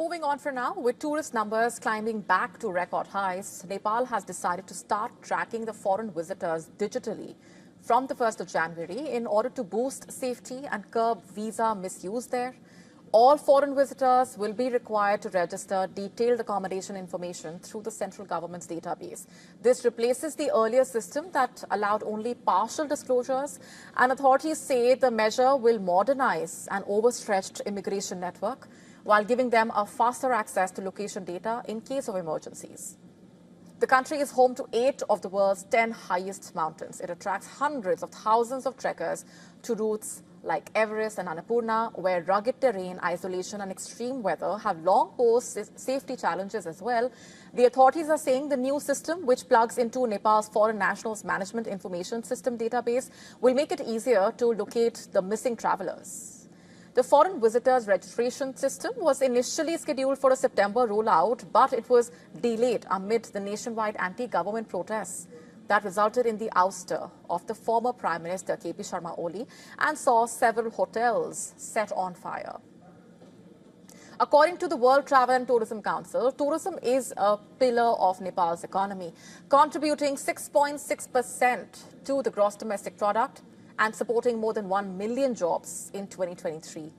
Moving on for now, with tourist numbers climbing back to record highs, Nepal has decided to start tracking the foreign visitors digitally from the 1st of January in order to boost safety and curb visa misuse there. All foreign visitors will be required to register detailed accommodation information through the central government's database. This replaces the earlier system that allowed only partial disclosures, and authorities say the measure will modernize an overstretched immigration network while giving them a faster access to location data in case of emergencies. The country is home to 8 of the world's 10 highest mountains. It attracts hundreds of thousands of trekkers to routes like Everest and Annapurna, where rugged terrain, isolation and extreme weather have long posed safety challenges as well. The authorities are saying the new system, which plugs into Nepal's Foreign Nationals Management Information System database, will make it easier to locate the missing travelers. The foreign visitors registration system was initially scheduled for a September rollout, but it was delayed amid the nationwide anti-government protests that resulted in the ouster of the former Prime Minister KP Sharma Oli and saw several hotels set on fire. According to the World Travel and Tourism Council, tourism is a pillar of Nepal's economy, contributing 6.6% to the gross domestic product and supporting more than 1 million jobs in 2023.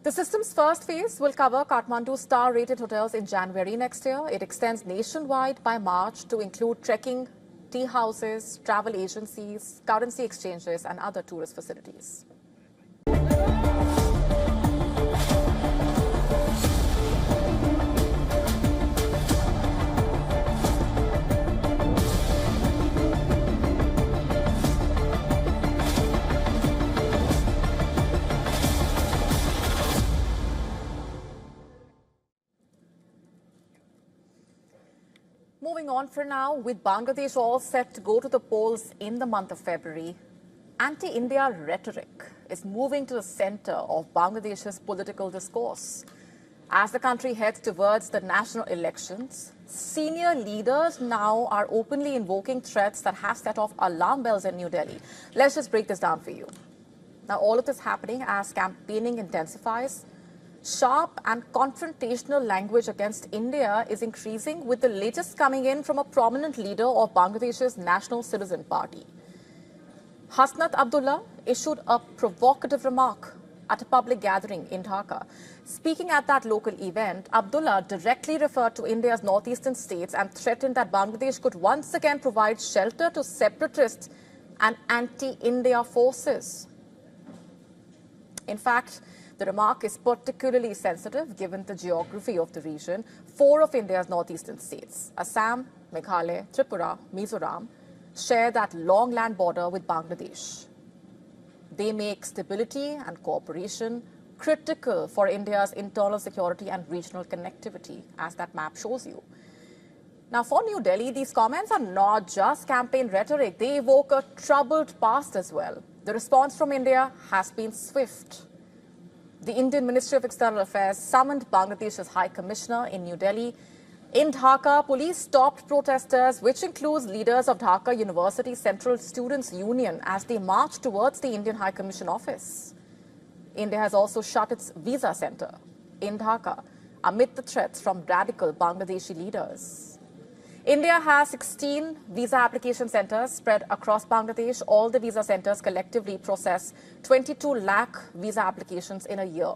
The system's first phase will cover Kathmandu's star-rated hotels in January next year. It extends nationwide by March to include trekking, tea houses, travel agencies, currency exchanges, and other tourist facilities. Moving on for now, with Bangladesh all set to go to the polls in the month of February, anti-India rhetoric is moving to the center of Bangladesh's political discourse. As the country heads towards the national elections, senior leaders now are openly invoking threats that have set off alarm bells in New Delhi. Let's just break this down for you. Now, all of this happening as campaigning intensifies. Sharp and confrontational language against India is increasing, with the latest coming in from a prominent leader of Bangladesh's National Citizen Party. Hasnat Abdullah issued a provocative remark at a public gathering in Dhaka. Speaking at that local event, Abdullah directly referred to India's northeastern states and threatened that Bangladesh could once again provide shelter to separatist and anti-India forces. In fact, the remark is particularly sensitive given the geography of the region. 4 of India's northeastern states, Assam, Meghalaya, Tripura, Mizoram, share that long land border with Bangladesh. They make stability and cooperation critical for India's internal security and regional connectivity, as that map shows you. Now, for New Delhi, these comments are not just campaign rhetoric. They evoke a troubled past as well. The response from India has been swift. The Indian Ministry of External Affairs summoned Bangladesh's High Commissioner in New Delhi. In Dhaka, police stopped protesters, which includes leaders of Dhaka University Central Students' Union, as they marched towards the Indian High Commission office. India has also shut its visa center in Dhaka amid the threats from radical Bangladeshi leaders. India has 16 visa application centers spread across Bangladesh. All the visa centers collectively process 22 lakh visa applications in a year.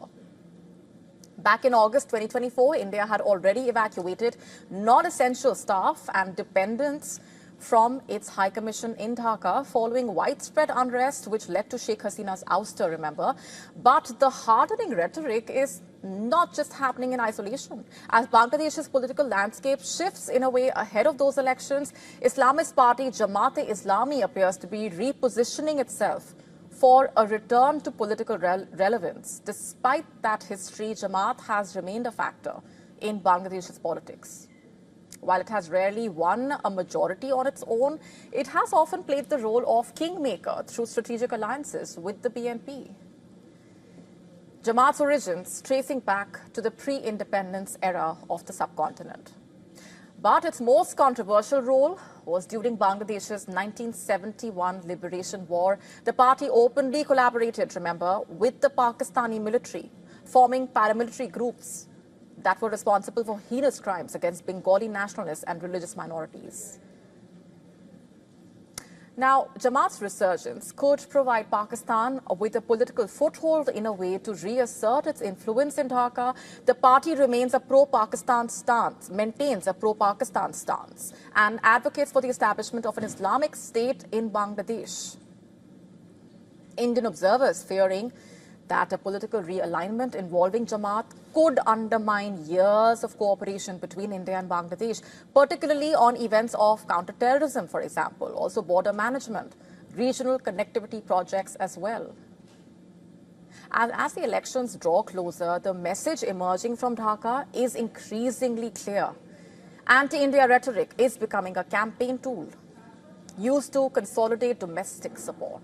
Back in August 2024, India had already evacuated non-essential staff and dependents from its High Commission in Dhaka following widespread unrest, which led to Sheikh Hasina's ouster, remember. But the hardening rhetoric is not just happening in isolation. As Bangladesh's political landscape shifts in a way ahead of those elections, Islamist party Jamaat-e-Islami appears to be repositioning itself for a return to political relevance. Despite that history, Jamaat has remained a factor in Bangladesh's politics. While it has rarely won a majority on its own, it has often played the role of kingmaker through strategic alliances with the BNP. Jamaat's origins tracing back to the pre-independence era of the subcontinent. But its most controversial role was during Bangladesh's 1971 liberation war. The party openly collaborated, remember, with the Pakistani military. forming paramilitary groups that were responsible for heinous crimes against Bengali nationalists and religious minorities. Now, Jamaat's resurgence could provide Pakistan with a political foothold in a way to reassert its influence in Dhaka. The party remains a pro-Pakistan stance, maintains a pro-Pakistan stance, and advocates for the establishment of an Islamic state in Bangladesh. Indian observers fearing that a political realignment involving Jamaat could undermine years of cooperation between India and Bangladesh, particularly on events of counter-terrorism, for example, also border management, regional connectivity projects as well. And as the elections draw closer, the message emerging from Dhaka is increasingly clear. Anti-India rhetoric is becoming a campaign tool used to consolidate domestic support.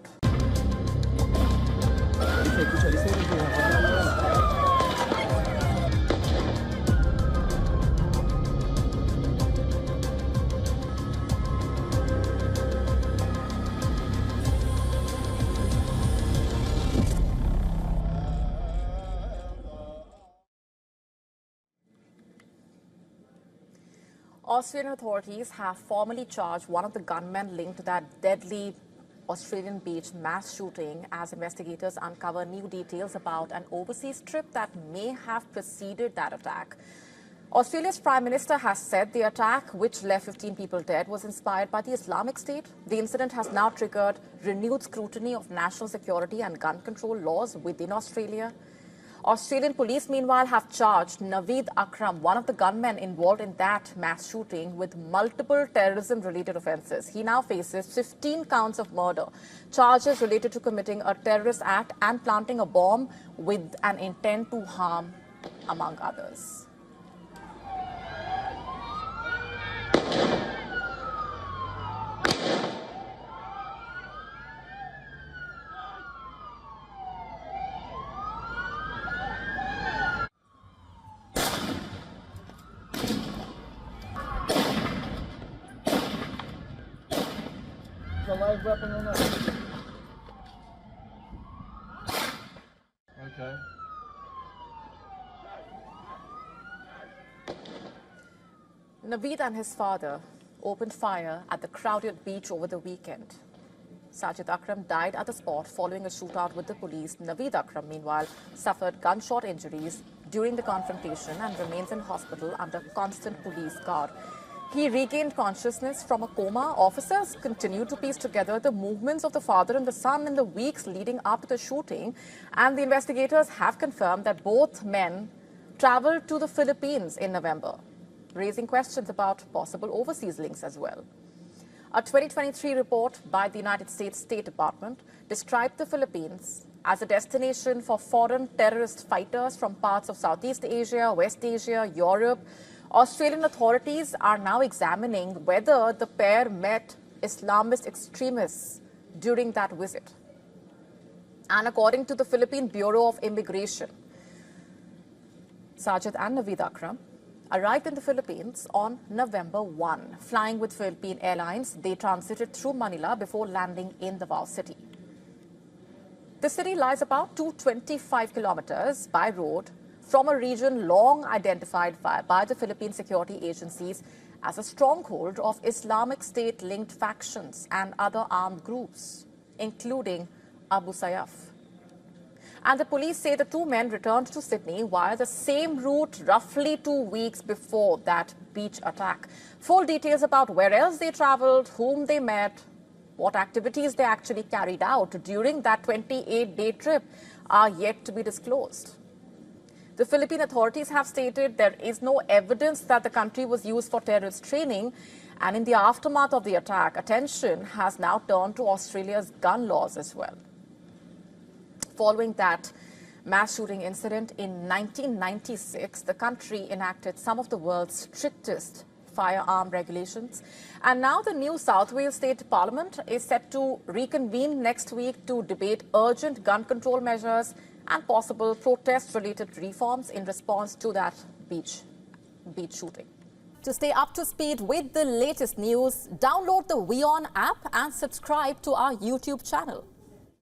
Australian authorities have formally charged one of the gunmen linked to that deadly Australian beach mass shooting as investigators uncover new details about an overseas trip that may have preceded that attack. Australia's Prime Minister has said the attack, which left 15 people dead, was inspired by the Islamic State. The incident has now triggered renewed scrutiny of national security and gun control laws within Australia. Australian police, meanwhile, have charged Naveed Akram, one of the gunmen involved in that mass shooting, with multiple terrorism-related offences. He now faces 15 counts of murder, charges related to committing a terrorist act and planting a bomb with an intent to harm, among others. A live weapon or not? Okay. Naveed and his father opened fire at the crowded beach over the weekend. Sajid Akram died at the spot following a shootout with the police. Naveed Akram, meanwhile, suffered gunshot injuries during the confrontation and remains in hospital under constant police guard. He regained consciousness from a coma. Officers continue to piece together the movements of the father and the son in the weeks leading up to the shooting, and the investigators have confirmed that both men traveled to the Philippines in November, raising questions about possible overseas links as well. A 2023 report by the United States State Department described the Philippines as a destination for foreign terrorist fighters from parts of Southeast Asia, West Asia, Europe. Australian authorities are now examining whether the pair met Islamist extremists during that visit. And according to the Philippine Bureau of Immigration, Sajid and Naveed Akram arrived in the Philippines on November 1. Flying with Philippine Airlines, they transited through Manila before landing in Davao City. The city lies about 225 kilometers by road from a region long identified by the Philippine security agencies as a stronghold of Islamic State-linked factions and other armed groups, including Abu Sayyaf. And the police say the two men returned to Sydney via the same route roughly 2 weeks before that beach attack. Full details about where else they travelled, whom they met, what activities they actually carried out during that 28-day trip are yet to be disclosed. The Philippine authorities have stated there is no evidence that the country was used for terrorist training, and in the aftermath of the attack, attention has now turned to Australia's gun laws as well. Following that mass shooting incident in 1996, the country enacted some of the world's strictest firearm regulations. And now the new South Wales State Parliament is set to reconvene next week to debate urgent gun control measures and possible protest-related reforms in response to that beach shooting. To stay up to speed with the latest news, download the WION app and subscribe to our YouTube channel.